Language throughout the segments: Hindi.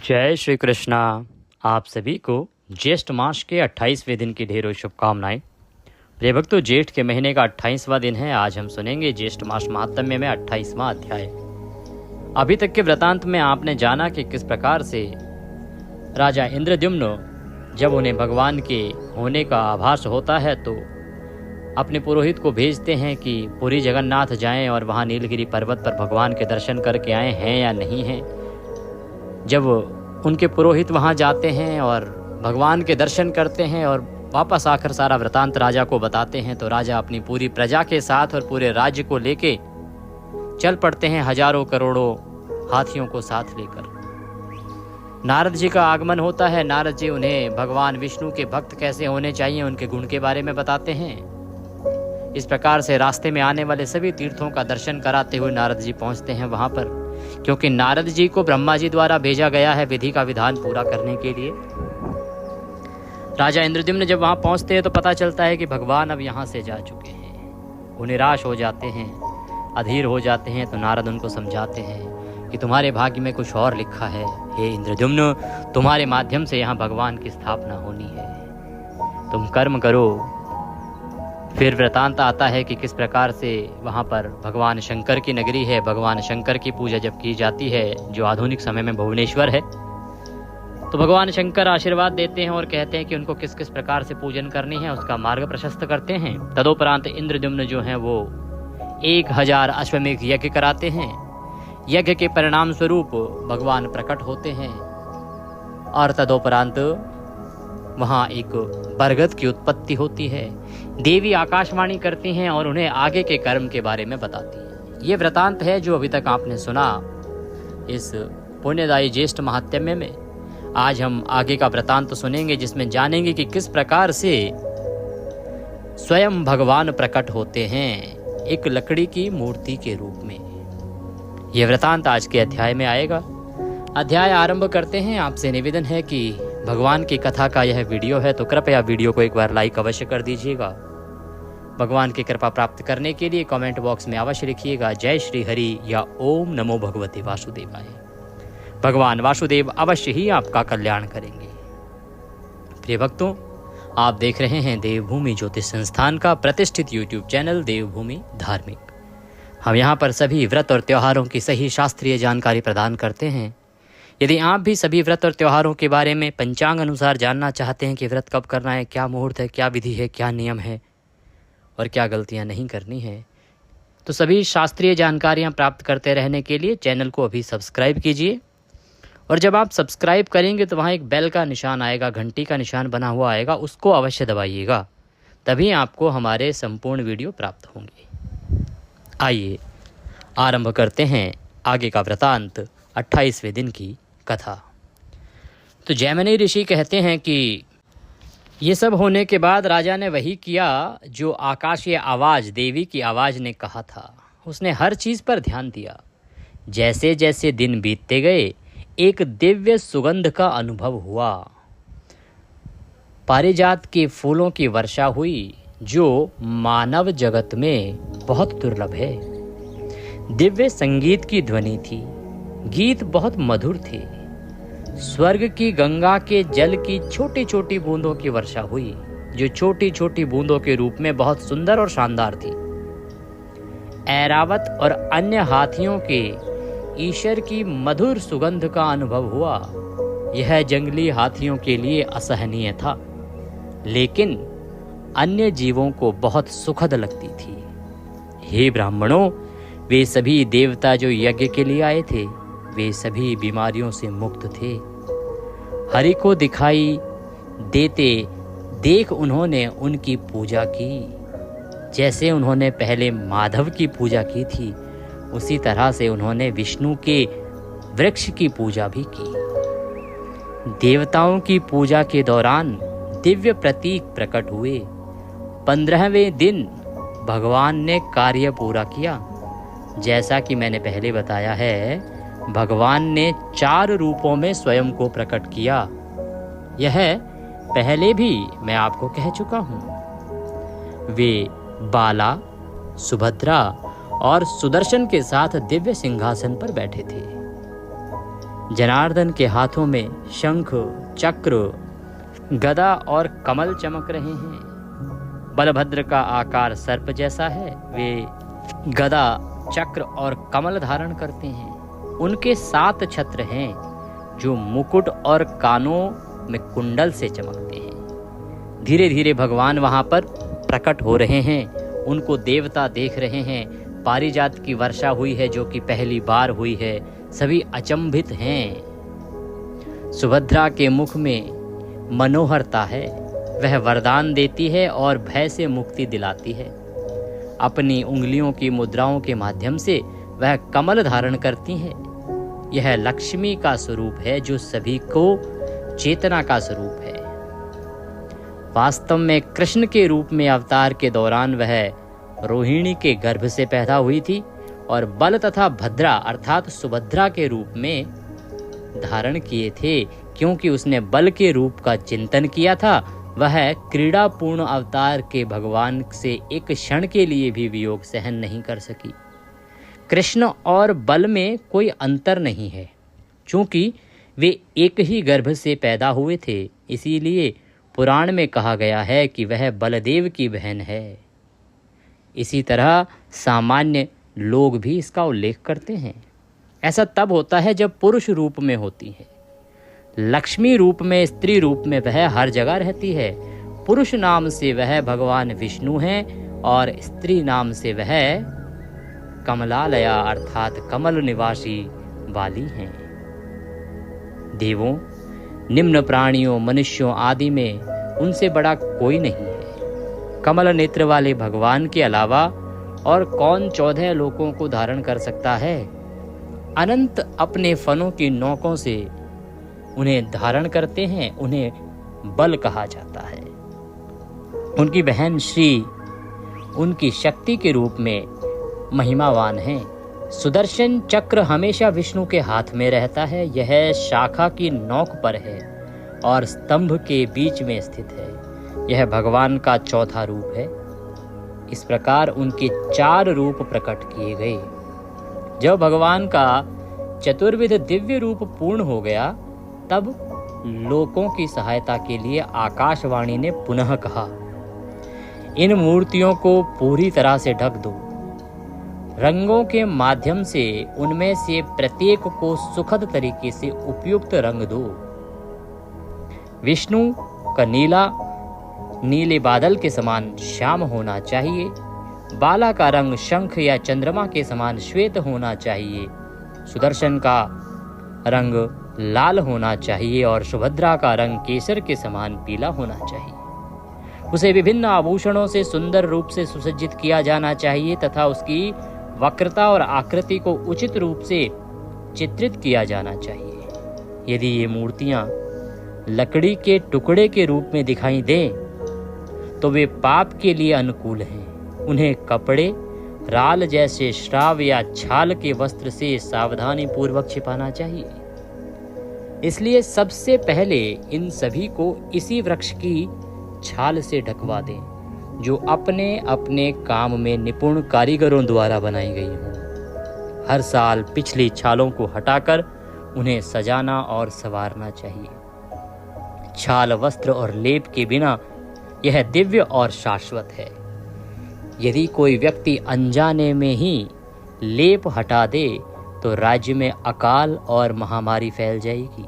जय श्री कृष्णा। आप सभी को ज्येष्ठ मास के 28वें दिन की ढेरों शुभकामनाएं। प्रिय भक्तों, जेठ के महीने का 28वां दिन है। आज हम सुनेंगे ज्येष्ठ मास महात्म्य में 28वां अध्याय। अभी तक के वृतांत में आपने जाना कि किस प्रकार से राजा इंद्रद्युम्न जब उन्हें भगवान के होने का आभास होता है तो अपने पुरोहित को भेजते हैं कि पुरी जगन्नाथ जाएं और वहां नीलगिरी पर्वत पर भगवान के दर्शन करके आए हैं या नहीं हैं। जब उनके पुरोहित वहां जाते हैं और भगवान के दर्शन करते हैं और वापस आकर सारा वृतांत राजा को बताते हैं तो राजा अपनी पूरी प्रजा के साथ और पूरे राज्य को लेके चल पड़ते हैं, हजारों करोड़ों हाथियों को साथ लेकर। नारद जी का आगमन होता है। नारद जी उन्हें भगवान विष्णु के भक्त कैसे होने चाहिए उनके गुण के बारे में बताते हैं। इस प्रकार से रास्ते में आने वाले सभी तीर्थों का दर्शन कराते हुए नारद जी पहुंचते हैं वहां पर, क्योंकि नारद जी को ब्रह्मा जी द्वारा भेजा गया है विधि का विधान पूरा करने के लिए। राजा इंद्रद्युम्न जब वहां पहुंचते हैं तो पता चलता है कि भगवान अब यहाँ से जा चुके हैं। वो निराश हो जाते हैं, अधीर हो जाते हैं। तो नारद उनको समझाते हैं कि तुम्हारे भाग्य में कुछ और लिखा है। हे इंद्रद्युम्न, तुम्हारे माध्यम से यहाँ भगवान की स्थापना होनी है, तुम कर्म करो। फिर वृतांत आता है कि किस प्रकार से वहाँ पर भगवान शंकर की नगरी है। भगवान शंकर की पूजा जब की जाती है, जो आधुनिक समय में भुवनेश्वर है, तो भगवान शंकर आशीर्वाद देते हैं और कहते हैं कि उनको किस किस प्रकार से पूजन करनी है, उसका मार्ग प्रशस्त करते हैं। तदोपरांत इंद्रद्युम्न जो हैं वो 1000 अश्वमेघ यज्ञ कराते हैं। यज्ञ के परिणाम स्वरूप भगवान प्रकट होते हैं और तदोपरांत वहाँ एक बरगद की उत्पत्ति होती है। देवी आकाशवाणी करती हैं और उन्हें आगे के कर्म के बारे में बताती हैं। ये वृतांत है जो अभी तक आपने सुना इस पुण्यदायी ज्येष्ठ महात्म्य में। आज हम आगे का वृतांत सुनेंगे, जिसमें जानेंगे कि किस प्रकार से स्वयं भगवान प्रकट होते हैं एक लकड़ी की मूर्ति के रूप में। यह वृतांत आज के अध्याय में आएगा। अध्याय आरंभ करते हैं। आपसे निवेदन है कि भगवान की कथा का यह वीडियो है तो कृपया वीडियो को एक बार लाइक अवश्य कर दीजिएगा। भगवान की कृपा प्राप्त करने के लिए कमेंट बॉक्स में अवश्य लिखिएगा जय श्री हरि या ओम नमो भगवते वासुदेवाय। भगवान वासुदेव अवश्य ही आपका कल्याण करेंगे। प्रिय भक्तों, आप देख रहे हैं देवभूमि ज्योतिष संस्थान का प्रतिष्ठित यूट्यूब चैनल देवभूमि धार्मिक। हम यहाँ पर सभी व्रत और त्योहारों की सही शास्त्रीय जानकारी प्रदान करते हैं। यदि आप भी सभी व्रत और त्योहारों के बारे में पंचांग अनुसार जानना चाहते हैं कि व्रत कब करना है, क्या मुहूर्त है, क्या विधि है, क्या नियम है और क्या गलतियां नहीं करनी है, तो सभी शास्त्रीय जानकारियां प्राप्त करते रहने के लिए चैनल को अभी सब्सक्राइब कीजिए। और जब आप सब्सक्राइब करेंगे तो वहाँ एक बेल का निशान आएगा, घंटी का निशान बना हुआ आएगा, उसको अवश्य दबाइएगा, तभी आपको हमारे संपूर्ण वीडियो प्राप्त होंगे। आइए आरंभ करते हैं आगे का वृतांत, 28वें दिन की कथा। तो जैमिनी ऋषि कहते हैं कि ये सब होने के बाद राजा ने वही किया जो आकाशीय आवाज, देवी की आवाज ने कहा था। उसने हर चीज पर ध्यान दिया। जैसे जैसे दिन बीतते गए एक दिव्य सुगंध का अनुभव हुआ। पारिजात के फूलों की वर्षा हुई जो मानव जगत में बहुत दुर्लभ है। दिव्य संगीत की ध्वनि थी, गीत बहुत मधुर थे। स्वर्ग की गंगा के जल की छोटी छोटी बूंदों की वर्षा हुई, जो छोटी छोटी बूंदों के रूप में बहुत सुंदर और शानदार थी। ऐरावत और अन्य हाथियों के ईश्वर की मधुर सुगंध का अनुभव हुआ। यह जंगली हाथियों के लिए असहनीय था, लेकिन अन्य जीवों को बहुत सुखद लगती थी। हे ब्राह्मणों, वे सभी देवता जो यज्ञ के लिए आए थे, वे सभी बीमारियों से मुक्त थे। हरि को दिखाई देते देख उन्होंने उनकी पूजा की। जैसे उन्होंने पहले माधव की पूजा की थी, उसी तरह से उन्होंने विष्णु के वृक्ष की पूजा भी की। देवताओं की पूजा के दौरान दिव्य प्रतीक प्रकट हुए। 15वें दिन भगवान ने कार्य पूरा किया। जैसा कि मैंने पहले बताया है, भगवान ने 4 रूपों में स्वयं को प्रकट किया। यह पहले भी मैं आपको कह चुका हूँ। वे बाला, सुभद्रा और सुदर्शन के साथ दिव्य सिंहासन पर बैठे थे। जनार्दन के हाथों में शंख, चक्र, गदा और कमल चमक रहे हैं। बलभद्र का आकार सर्प जैसा है। वे गदा, चक्र और कमल धारण करते हैं। उनके 7 छत्र हैं जो मुकुट और कानों में कुंडल से चमकते हैं। धीरे धीरे भगवान वहां पर प्रकट हो रहे हैं। उनको देवता देख रहे हैं। पारिजात की वर्षा हुई है जो कि पहली बार हुई है। सभी अचंभित हैं। सुभद्रा के मुख में मनोहरता है। वह वरदान देती है और भय से मुक्ति दिलाती है। अपनी उंगलियों की मुद्राओं के माध्यम से वह कमल धारण करती है। यह लक्ष्मी का स्वरूप है जो सभी को चेतना का स्वरूप है। वास्तव में कृष्ण के रूप में अवतार के दौरान वह रोहिणी के गर्भ से पैदा हुई थी और बल तथा भद्रा अर्थात सुभद्रा के रूप में धारण किए थे, क्योंकि उसने बल के रूप का चिंतन किया था। वह क्रीड़ापूर्ण अवतार के भगवान से एक क्षण के लिए भी वियोग सहन नहीं कर सकी। कृष्ण और बल में कोई अंतर नहीं है, क्योंकि वे एक ही गर्भ से पैदा हुए थे। इसीलिए पुराण में कहा गया है कि वह बलदेव की बहन है। इसी तरह सामान्य लोग भी इसका उल्लेख करते हैं। ऐसा तब होता है जब पुरुष रूप में होती है। लक्ष्मी रूप में, स्त्री रूप में वह हर जगह रहती है। पुरुष नाम से वह भगवान विष्णु हैं और स्त्री नाम से वह कमलालया अर्थात कमल निवासी वाली हैं। देवों, निम्न प्राणियों, मनुष्यों आदि में उनसे बड़ा कोई नहीं है। कमल नेत्र वाले भगवान के अलावा और कौन 14 लोकों को धारण कर सकता है। अनंत अपने फनों की नोकों से उन्हें धारण करते हैं। उन्हें बल कहा जाता है। उनकी बहन श्री उनकी शक्ति के रूप में महिमावान है। सुदर्शन चक्र हमेशा विष्णु के हाथ में रहता है। यह शाखा की नोक पर है और स्तंभ के बीच में स्थित है। यह भगवान का चौथा रूप है। इस प्रकार उनके 4 रूप प्रकट किए गए। जब भगवान का चतुर्विध दिव्य रूप पूर्ण हो गया, तब लोकों की सहायता के लिए आकाशवाणी ने पुनः कहा, इन मूर्तियों को पूरी तरह से ढक दो। रंगों के माध्यम से उनमें से प्रत्येक को सुखद तरीके से उपयुक्त रंग दो। विष्णु का नीला नीले बादल के समान श्याम होना चाहिए। बाला का रंग शंख या चंद्रमा के समान श्वेत होना चाहिए। सुदर्शन का रंग लाल होना चाहिए और सुभद्रा का रंग केसर के समान पीला होना चाहिए। उसे विभिन्न आभूषणों से सुंदर रूप से सुसज्जित किया जाना चाहिए तथा उसकी वक्रता और आकृति को उचित रूप से चित्रित किया जाना चाहिए। यदि ये मूर्तियां लकड़ी के टुकड़े के रूप में दिखाई दें तो वे पाप के लिए अनुकूल हैं। उन्हें कपड़े, राल जैसे श्राव या छाल के वस्त्र से सावधानी पूर्वक छिपाना चाहिए। इसलिए सबसे पहले इन सभी को इसी वृक्ष की छाल से ढकवा दें, जो अपने अपने काम में निपुण कारीगरों द्वारा बनाई गई हों। हर साल पिछली छालों को हटाकर उन्हें सजाना और संवारना चाहिए। छाल, वस्त्र और लेप के बिना यह दिव्य और शाश्वत है। यदि कोई व्यक्ति अनजाने में ही लेप हटा दे तो राज्य में अकाल और महामारी फैल जाएगी।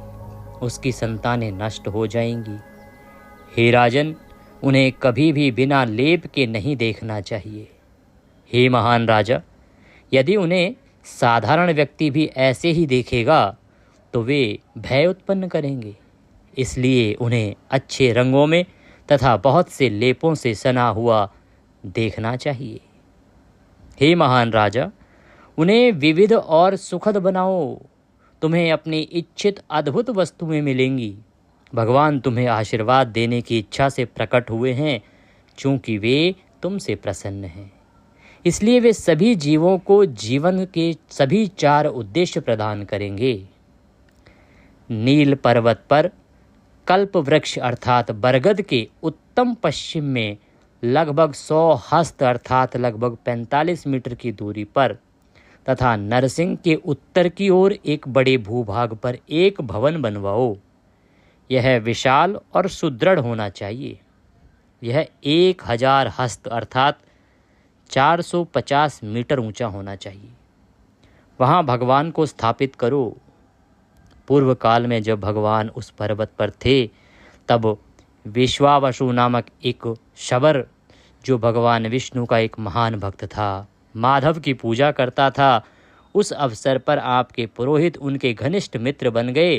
उसकी संतानें नष्ट हो जाएंगी। हे राजन, उन्हें कभी भी बिना लेप के नहीं देखना चाहिए। हे महान राजा, यदि उन्हें साधारण व्यक्ति भी ऐसे ही देखेगा तो वे भय उत्पन्न करेंगे। इसलिए उन्हें अच्छे रंगों में तथा बहुत से लेपों से सना हुआ देखना चाहिए। हे महान राजा, उन्हें विविध और सुखद बनाओ। तुम्हें अपनी इच्छित अद्भुत वस्तुएं मिलेंगी। भगवान तुम्हें आशीर्वाद देने की इच्छा से प्रकट हुए हैं, चूंकि वे तुमसे प्रसन्न हैं। इसलिए वे सभी जीवों को जीवन के सभी 4 उद्देश्य प्रदान करेंगे। नील पर्वत पर कल्प वृक्ष अर्थात बरगद के उत्तम पश्चिम में लगभग 100 हस्त अर्थात लगभग 45 मीटर की दूरी पर तथा नरसिंह के उत्तर की ओर एक बड़े भूभाग पर एक भवन बनवाओ। यह विशाल और सुदृढ़ होना चाहिए। यह 1000 हस्त अर्थात 450 मीटर ऊंचा होना चाहिए। वहाँ भगवान को स्थापित करो। पूर्व काल में जब भगवान उस पर्वत पर थे तब विश्वावसु नामक एक शबर, जो भगवान विष्णु का एक महान भक्त था, माधव की पूजा करता था, उस अवसर पर आपके पुरोहित उनके घनिष्ठ मित्र बन गए।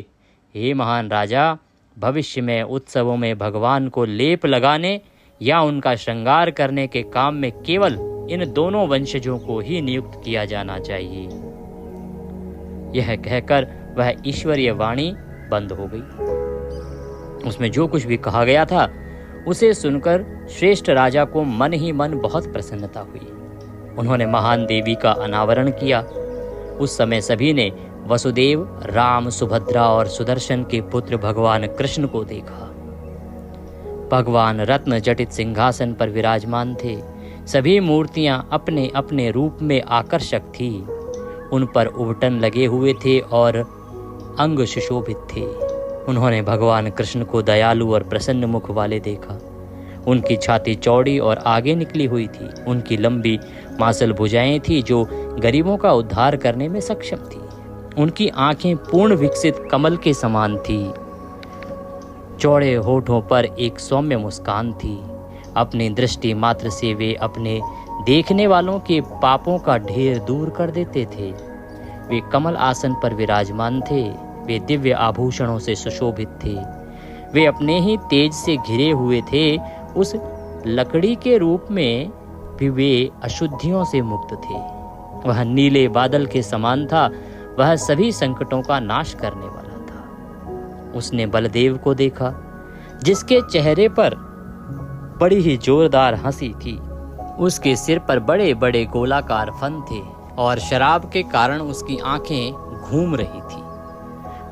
हे महान राजा, भविष्य में उत्सवों में भगवान को लेप लगाने या उनका श्रृंगार करने के काम में केवल इन दोनों वंशजों को ही नियुक्त किया जाना चाहिए। यह कहकर वह ईश्वरीय वाणी बंद हो गई। उसमें जो कुछ भी कहा गया था उसे सुनकर श्रेष्ठ राजा को मन ही मन बहुत प्रसन्नता हुई। उन्होंने महान देवी का अनावरण किया। उस समय सभी ने वसुदेव, राम, सुभद्रा और सुदर्शन के पुत्र भगवान कृष्ण को देखा। भगवान रत्न जटित सिंहासन पर विराजमान थे। सभी मूर्तियां अपने अपने रूप में आकर्षक थी। उन पर उबटन लगे हुए थे और अंग सुशोभित थे। उन्होंने भगवान कृष्ण को दयालु और प्रसन्न मुख वाले देखा। उनकी छाती चौड़ी और आगे निकली हुई थी। उनकी लंबी मांसल भुजाएं थी जो गरीबों का उद्धार करने में सक्षम थी। उनकी आंखें पूर्ण विकसित कमल के समान थी। चौड़े होठों पर एक सौम्य मुस्कान थी। अपनी दृष्टि मात्र से वे अपने देखने वालों के पापों का ढेर दूर कर देते थे। वे कमल आसन पर विराजमान थे। वे दिव्य आभूषणों से सुशोभित थे। वे अपने ही तेज से घिरे हुए थे। उस लकड़ी के रूप में भी वे अशुद्धियों से मुक्त थे। वह नीले बादल के समान था। वह सभी संकटों का नाश करने वाला था। उसने बलदेव को देखा, जिसके चेहरे पर बड़ी ही जोरदार हंसी थी। उसके सिर पर बड़े बड़े गोलाकार फन थे और शराब के कारण उसकी आंखें घूम रही थी।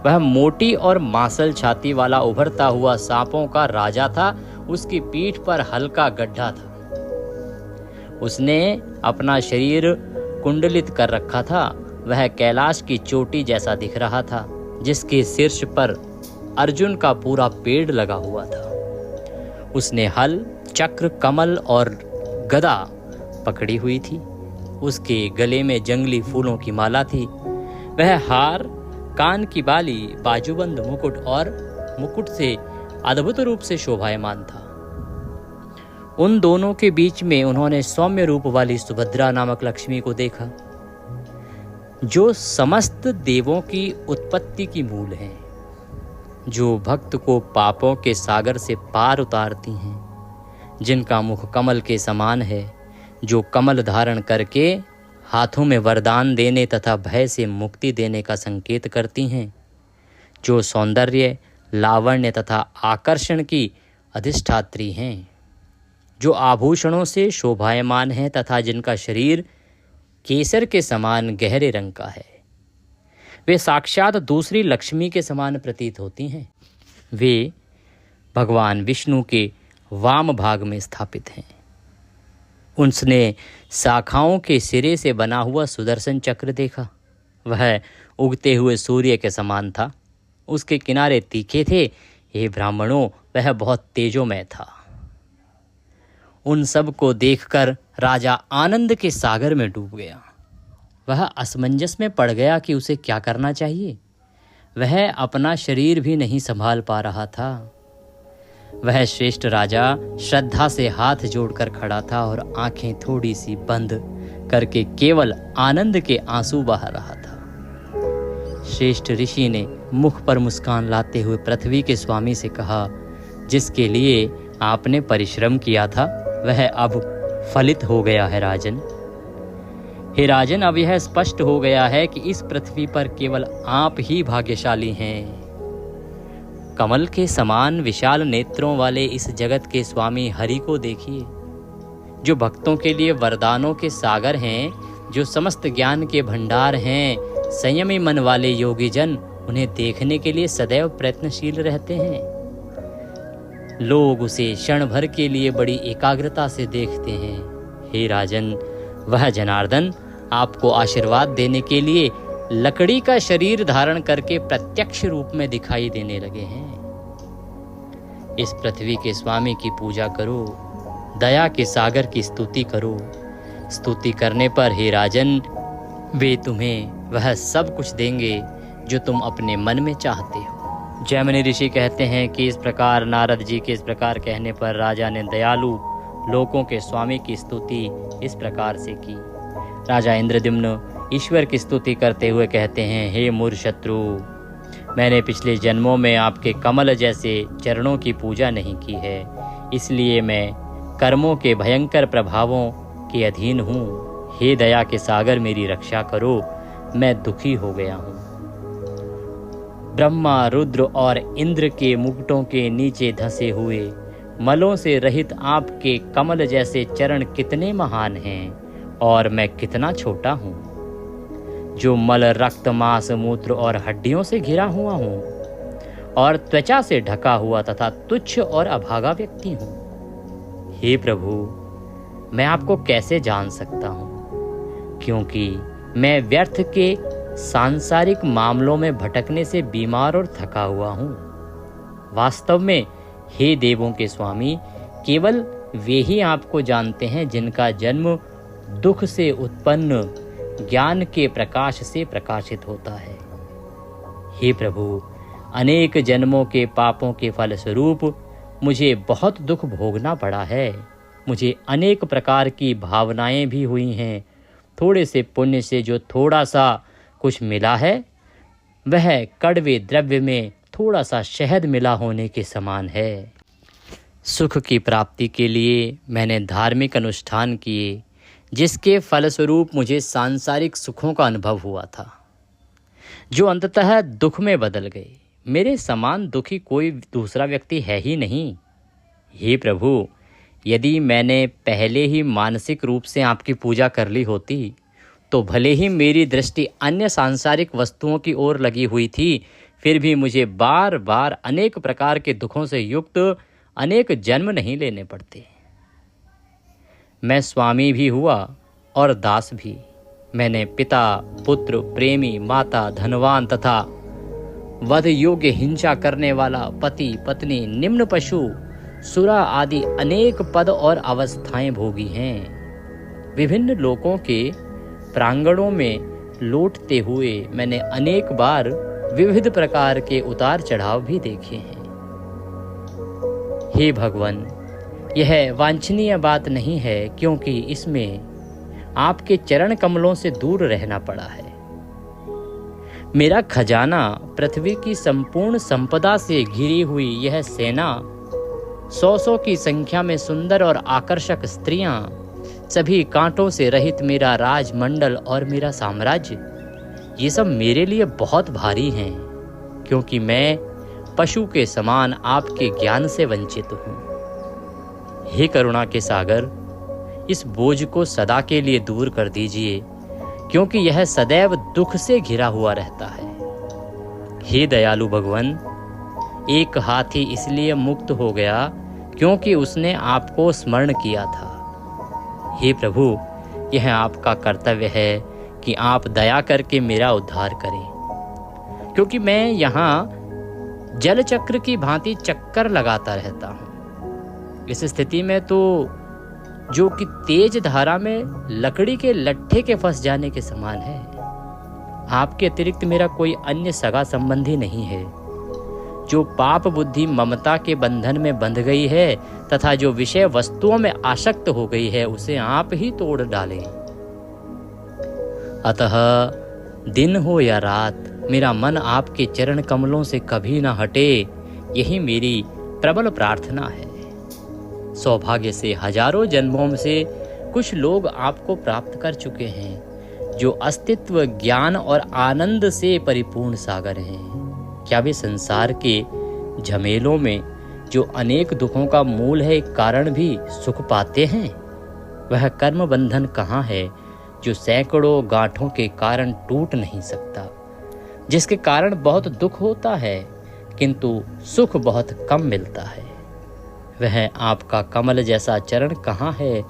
वह मोटी और मांसल छाती वाला उभरता हुआ सांपों का राजा था। उसकी पीठ पर हल्का गड्ढा था। उसने अपना शरीर कुंडलित कर रखा था। वह कैलाश की चोटी जैसा दिख रहा था, जिसके शीर्ष पर अर्जुन का पूरा पेड़ लगा हुआ था। उसने हल, चक्र, कमल और गदा पकड़ी हुई थी। उसके गले में जंगली फूलों की माला थी। वह हार, कान की बाली, बाजूबंद मुकुट और मुकुट से अद्भुत रूप से शोभायमान था। उन दोनों के बीच में उन्होंने सौम्य रूप वाली सुभद्रा नामक लक्ष्मी को देखा, जो समस्त देवों की उत्पत्ति की मूल है, जो भक्त को पापों के सागर से पार उतारती हैं, जिनका मुख कमल के समान है, जो कमल धारण करके हाथों में वरदान देने तथा भय से मुक्ति देने का संकेत करती हैं, जो सौंदर्य, लावण्य तथा आकर्षण की अधिष्ठात्री हैं, जो आभूषणों से शोभायमान है तथा जिनका शरीर केसर के समान गहरे रंग का है। वे साक्षात दूसरी लक्ष्मी के समान प्रतीत होती हैं। वे भगवान विष्णु के वाम भाग में स्थापित हैं। उसने शाखाओं के सिरे से बना हुआ सुदर्शन चक्र देखा। वह उगते हुए सूर्य के समान था। उसके किनारे तीखे थे। हे ब्राह्मणों, वह बहुत तेजोमय था। उन सब को देखकर राजा आनंद के सागर में डूब गया। वह असमंजस में पड़ गया कि उसे क्या करना चाहिए। वह अपना शरीर भी नहीं संभाल पा रहा था। वह श्रेष्ठ राजा श्रद्धा से हाथ जोड़कर खड़ा था और आंखें थोड़ी सी बंद करके केवल आनंद के आंसू बहा रहा था। श्रेष्ठ ऋषि ने मुख पर मुस्कान लाते हुए पृथ्वी के स्वामी से कहा, जिसके लिए आपने परिश्रम किया था वह अब फलित हो गया है राजन। हे राजन, अब यह स्पष्ट हो गया है कि इस पृथ्वी पर केवल आप ही भाग्यशाली हैं। कमल के समान विशाल नेत्रों वाले इस जगत के स्वामी हरि को देखिए, जो भक्तों के लिए वरदानों के सागर हैं, जो समस्त ज्ञान के भंडार हैं। संयमी मन वाले योगी जन उन्हें देखने के लिए सदैव प्रयत्नशील रहते हैं। लोग उसे क्षण भर के लिए बड़ी एकाग्रता से देखते हैं। हे राजन, वह जनार्दन आपको आशीर्वाद देने के लिए लकड़ी का शरीर धारण करके प्रत्यक्ष रूप में दिखाई देने लगे हैं। इस पृथ्वी के स्वामी की पूजा करो, दया के सागर की स्तुति करो। स्तुति करने पर हे राजन, वे तुम्हें वह सब कुछ देंगे जो तुम अपने मन में चाहते हो। जैमिनी ऋषि कहते हैं कि इस प्रकार नारद जी के इस प्रकार कहने पर राजा ने दयालु लोकों के स्वामी की स्तुति इस प्रकार से की। राजा इंद्रद्युम्न ईश्वर की स्तुति करते हुए कहते हैं, हे मूढ़ शत्रु, मैंने पिछले जन्मों में आपके कमल जैसे चरणों की पूजा नहीं की है, इसलिए मैं कर्मों के भयंकर प्रभावों के अधीन हूँ। हे दया के सागर, मेरी रक्षा करो, मैं दुखी हो गया हूँ। ब्रह्मा, रुद्र और इंद्र के मुकुटों के नीचे धंसे हुए मलों से रहित आपके कमल जैसे चरण कितने महान हैं और मैं कितना छोटा हूँ, जो मल, रक्त, मांस, मूत्र और हड्डियों से घिरा हुआ हूँ और त्वचा से ढका हुआ तथा तुच्छ और अभागा व्यक्ति हूँ। हे प्रभु, मैं आपको कैसे जान सकता हूँ, क्योंकि मैं व्यर्थ के सांसारिक मामलों में भटकने से बीमार और थका हुआ हूँ। वास्तव में हे देवों के स्वामी, केवल वे ही आपको जानते हैं जिनका जन्म दुख से उत्पन्न ज्ञान के प्रकाश से प्रकाशित होता है। हे प्रभु, अनेक जन्मों के पापों के फलस्वरूप मुझे बहुत दुख भोगना पड़ा है। मुझे अनेक प्रकार की भावनाएं भी हुई हैं। थोड़े से पुण्य से जो थोड़ा सा कुछ मिला है, वह कड़वे द्रव्य में थोड़ा सा शहद मिला होने के समान है। सुख की प्राप्ति के लिए मैंने धार्मिक अनुष्ठान किए, जिसके फलस्वरूप मुझे सांसारिक सुखों का अनुभव हुआ था, जो अंततः दुख में बदल गए। मेरे समान दुखी कोई दूसरा व्यक्ति है ही नहीं। हे प्रभु, यदि मैंने पहले ही मानसिक रूप से आपकी पूजा कर ली होती, तो भले ही मेरी दृष्टि अन्य सांसारिक वस्तुओं की ओर लगी हुई थी, फिर भी मुझे बार बार अनेक प्रकार के दुखों से युक्त अनेक जन्म नहीं लेने पड़ते। मैं स्वामी भी हुआ और दास भी। मैंने पिता, पुत्र, प्रेमी, माता, धनवान तथा वध योग्य हिंसा करने वाला, पति, पत्नी, निम्न पशु, सुरा आदि अनेक पद और अवस्थाएं भोगी हैं। विभिन्न लोकों के प्रांगणों में लौटते हुए मैंने अनेक बार विविध प्रकार के उतार चढ़ाव भी देखे हैं। हे भगवान, यह वांछनीय बात नहीं है, क्योंकि इसमें आपके चरण कमलों से दूर रहना पड़ा है। मेरा खजाना, पृथ्वी की संपूर्ण संपदा से घिरी हुई यह सेना, 100 की संख्या में सुंदर और आकर्षक स्त्रियां, सभी कांटों से रहित मेरा राजमंडल और मेरा साम्राज्य, ये सब मेरे लिए बहुत भारी हैं, क्योंकि मैं पशु के समान आपके ज्ञान से वंचित हूँ। हे करुणा के सागर, इस बोझ को सदा के लिए दूर कर दीजिए, क्योंकि यह सदैव दुख से घिरा हुआ रहता है। हे दयालु भगवान, एक हाथी इसलिए मुक्त हो गया क्योंकि उसने आपको स्मरण किया था। हे प्रभु, यह आपका कर्तव्य है कि आप दया करके मेरा उद्धार करें, क्योंकि मैं यहाँ जल चक्र की भांति चक्कर लगाता रहता हूँ। इस स्थिति में तो जो कि तेज धारा में लकड़ी के लट्ठे के फंस जाने के समान है। आपके अतिरिक्त मेरा कोई अन्य सगा संबंधी नहीं है। जो पाप बुद्धि ममता के बंधन में बंध गई है तथा जो विषय वस्तुओं में आसक्त हो गई है, उसे आप ही तोड़ डालें। अतः दिन हो या रात, मेरा मन आपके चरण कमलों से कभी ना हटे, यही मेरी प्रबल प्रार्थना है। सौभाग्य से हजारों जन्मों से कुछ लोग आपको प्राप्त कर चुके हैं, जो अस्तित्व, ज्ञान और आनंद से परिपूर्ण सागर हैं। क्या वे संसार के झमेलों में जो अनेक दुखों का मूल है कारण भी सुख पाते हैं? वह कर्म बंधन कहाँ है जो सैकड़ों गांठों के कारण टूट नहीं सकता, जिसके कारण बहुत दुख होता है किंतु सुख बहुत कम मिलता है? वह आपका कमल जैसा चरण कहाँ है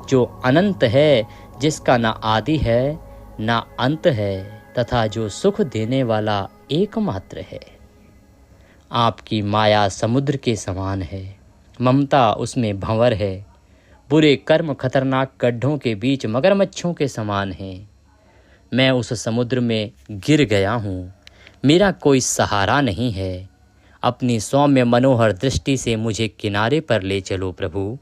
जो अनंत है, जिसका ना आदि है ना अंत है तथा जो सुख देने वाला एकमात्र है। आपकी माया समुद्र के समान है, ममता उसमें भंवर है। बुरे कर्म खतरनाक गड्ढों के बीच मगरमच्छों के समान हैं। मैं उस समुद्र में गिर गया हूँ, मेरा कोई सहारा नहीं है। अपनी सौम्य मनोहर दृष्टि से मुझे किनारे पर ले चलो प्रभु।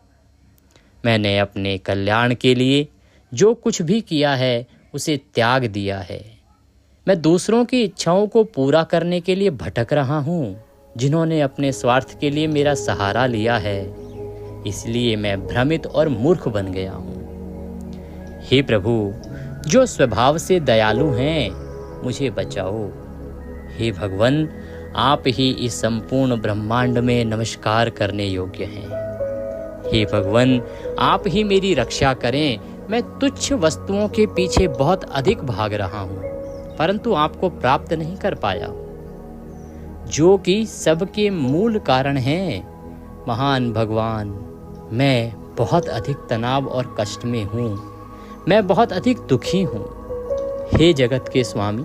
मैंने अपने कल्याण के लिए जो कुछ भी किया है उसे त्याग दिया है। मैं दूसरों की इच्छाओं को पूरा करने के लिए भटक रहा हूँ, जिन्होंने अपने स्वार्थ के लिए मेरा सहारा लिया है। इसलिए मैं भ्रमित और मूर्ख बन गया हूँ। हे प्रभु, जो स्वभाव से दयालु हैं, मुझे बचाओ। हे भगवान, आप ही इस संपूर्ण ब्रह्मांड में नमस्कार करने योग्य हैं। हे भगवान, आप ही मेरी रक्षा करें। मैं तुच्छ वस्तुओं के पीछे बहुत अधिक भाग रहा हूँ, परंतु आपको प्राप्त नहीं कर पाया, जो कि सबके मूल कारण हैं। महान भगवान, मैं बहुत अधिक तनाव और कष्ट में हूँ। मैं बहुत अधिक दुखी हूँ। हे जगत के स्वामी,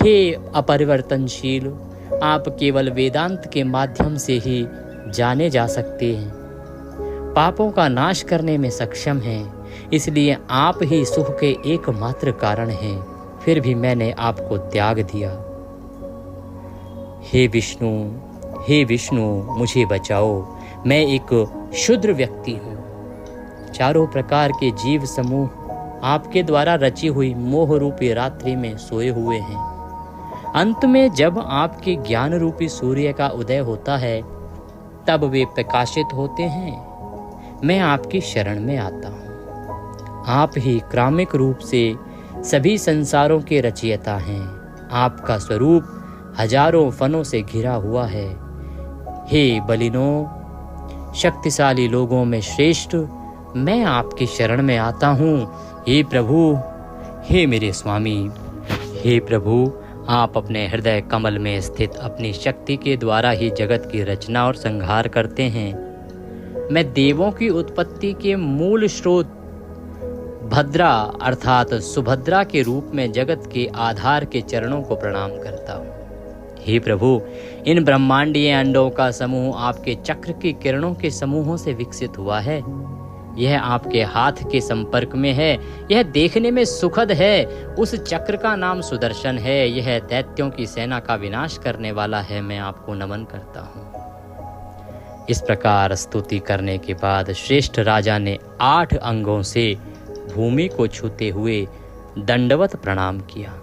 हे अपरिवर्तनशील, आप केवल वेदांत के माध्यम से ही जाने जा सकते हैं। पापों का नाश करने में सक्षम हैं, इसलिए आप ही सुख के एकमात्र कारण हैं। फिर भी मैंने आपको त्याग दिया। हे विष्णु, मुझे बचाओ। मैं एक क्षुद्र व्यक्ति हूँ। चारों प्रकार के जीव समूह आपके द्वारा रची हुई मोह रूपी रात्रि में सोए हुए हैं। अंत में जब आपके ज्ञान रूपी सूर्य का उदय होता है, तब वे प्रकाशित होते हैं। मैं आपकी शरण में आता हूँ। आप ही क्रमिक रूप से सभी संसारों के रचयिता हैं। आपका स्वरूप हजारों फनों से घिरा हुआ है। हे बलिनों, शक्तिशाली लोगों में श्रेष्ठ, मैं आपकी शरण में आता हूँ। हे प्रभु, हे मेरे स्वामी, हे प्रभु, आप अपने हृदय कमल में स्थित अपनी शक्ति के द्वारा ही जगत की रचना और संहार करते हैं। मैं देवों की उत्पत्ति के मूल स्रोत भद्रा अर्थात सुभद्रा के रूप में जगत के आधार के चरणों को प्रणाम करता हूँ। हे प्रभु, इन ब्रह्मांडीय अंडों का समूह आपके चक्र की किरणों के समूहों से विकसित हुआ है। यह आपके हाथ के संपर्क में है। यह देखने में सुखद है। उस चक्र का नाम सुदर्शन है। यह दैत्यों की सेना का विनाश करने वाला है। मैं आपको नमन करता हूँ। इस प्रकार स्तुति करने के बाद श्रेष्ठ राजा ने 8 अंगों से भूमि को छूते हुए दंडवत प्रणाम किया।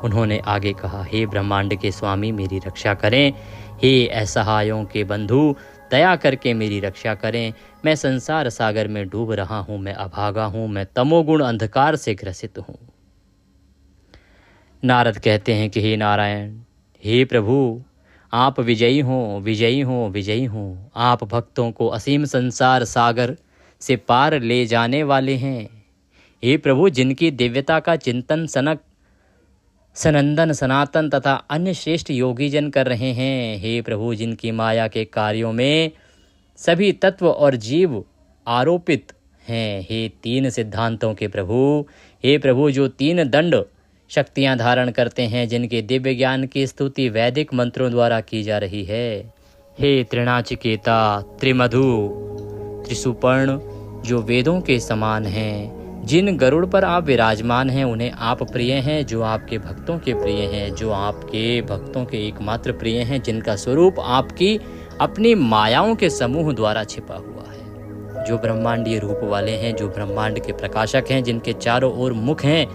उन्होंने आगे कहा, हे ब्रह्मांड के स्वामी, मेरी रक्षा करें। हे असहायों के बंधु, दया करके मेरी रक्षा करें। मैं संसार सागर में डूब रहा हूँ। मैं अभागा हूँ। मैं तमोगुण अंधकार से ग्रसित हूँ। नारद कहते हैं कि हे नारायण, हे प्रभु, आप विजयी हो, विजयी हो, विजयी हो। आप भक्तों को असीम संसार सागर से पार ले जाने वाले हैं। हे प्रभु, जिनकी दिव्यता का चिंतन सनक, सनंदन, सनातन तथा अन्य श्रेष्ठ योगी जन कर रहे हैं। हे प्रभु, जिनकी माया के कार्यों में सभी तत्व और जीव आरोपित हैं। हे 3 सिद्धांतों के प्रभु, हे प्रभु, जो 3 दंड शक्तियां धारण करते हैं, जिनके दिव्य ज्ञान की स्तुति वैदिक मंत्रों द्वारा की जा रही है। हे त्रिनाचिकेता, त्रिमधु, त्रिसुपर्ण, जो वेदों के समान हैं, जिन गरुड़ पर आप विराजमान हैं, उन्हें आप प्रिय हैं, जो आपके भक्तों के प्रिय हैं, जो आपके भक्तों के एकमात्र प्रिय हैं, जिनका स्वरूप आपकी अपनी मायाओं के समूह द्वारा छिपा हुआ है, जो ब्रह्मांडीय रूप वाले हैं, जो ब्रह्मांड के प्रकाशक हैं, जिनके चारों ओर मुख हैं,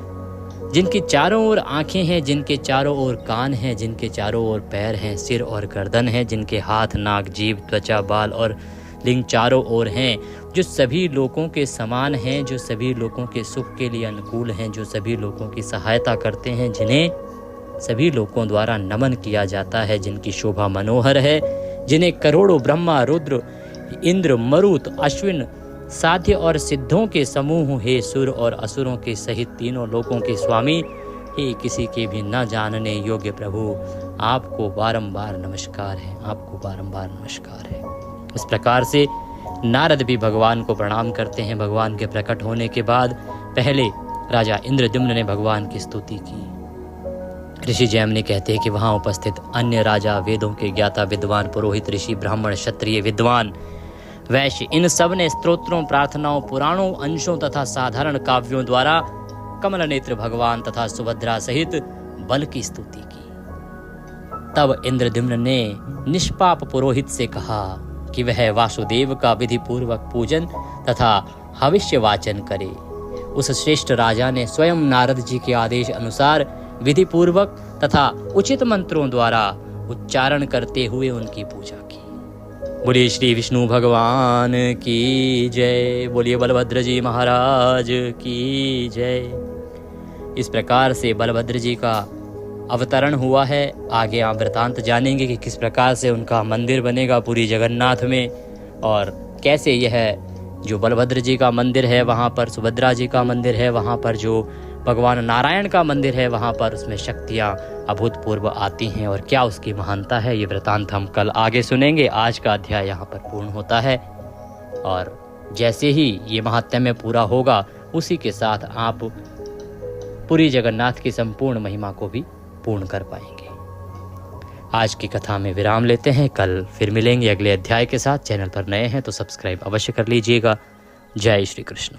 जिनकी चारों ओर आंखें हैं, जिनके चारों ओर कान हैं, जिनके चारों ओर पैर हैं, सिर और गर्दन हैं, जिनके हाथ, नाक, जीभ, त्वचा, बाल और लिंग चारों ओर हैं, जो सभी लोगों के समान हैं, जो सभी लोगों के सुख के लिए अनुकूल हैं, जो सभी लोगों की सहायता करते हैं, जिन्हें सभी लोगों द्वारा नमन किया जाता है, जिनकी शोभा मनोहर है, जिन्हें करोड़ों ब्रह्मा, रुद्र, इंद्र, मरुत, अश्विन, साध्य और सिद्धों के समूह, हे सुर और असुरों के सहित तीनों लोकों के स्वामी, हे किसी के भी न जानने योग्य प्रभु, आपको बारंबार नमस्कार है, आपको बारंबार नमस्कार है। इस प्रकार से नारद भी भगवान को प्रणाम करते हैं। भगवान के प्रकट होने के बाद पहले राजा इंद्रद्युम्न ने भगवान की स्तुति की। ऋषि जैमिनी कहते हैं कि वहां उपस्थित अन्य राजा, वेदों के ज्ञाता, विद्वान, पुरोहित, ऋषि, ब्राह्मण, क्षत्रिय, विद्वान, वैश्य, इन सब ने स्तोत्रों, प्रार्थनाओं, पुराणों, अंशों तथा साधारण काव्यों द्वारा कमल नेत्र भगवान तथा सुभद्रा सहित बल की स्तुति की। तब इंद्रद्युम्न ने निष्पाप पुरोहित से कहा कि वह वासुदेव का विधि पूर्वक पूजन तथा हविष्य वाचन करे। उस श्रेष्ठ राजा ने स्वयं नारद जी के आदेश अनुसार विधि पूर्वक तथा उचित मंत्रों द्वारा उच्चारण करते हुए उनकी पूजा की। बोलिए श्री विष्णु भगवान की जय, बोलिए बलभद्र जी महाराज की जय। इस प्रकार से बलभद्र जी का अवतरण हुआ है। आगे आप वृतांत जानेंगे कि किस प्रकार से उनका मंदिर बनेगा पूरी जगन्नाथ में, और कैसे यह जो बलभद्र जी का मंदिर है वहाँ पर, सुभद्रा जी का मंदिर है वहाँ पर, जो भगवान नारायण का मंदिर है वहाँ पर, उसमें शक्तियाँ अभूतपूर्व आती हैं और क्या उसकी महानता है, ये वृतांत हम कल आगे सुनेंगे। आज का अध्याय यहाँ पर पूर्ण होता है और जैसे ही ये महात्म्य पूरा होगा उसी के साथ आप पूरी जगन्नाथ की संपूर्ण महिमा को भी पूर्ण कर पाएंगे। आज की कथा में विराम लेते हैं, कल फिर मिलेंगे अगले अध्याय के साथ। चैनल पर नए हैं तो सब्सक्राइब अवश्य कर लीजिएगा। जय श्री कृष्ण।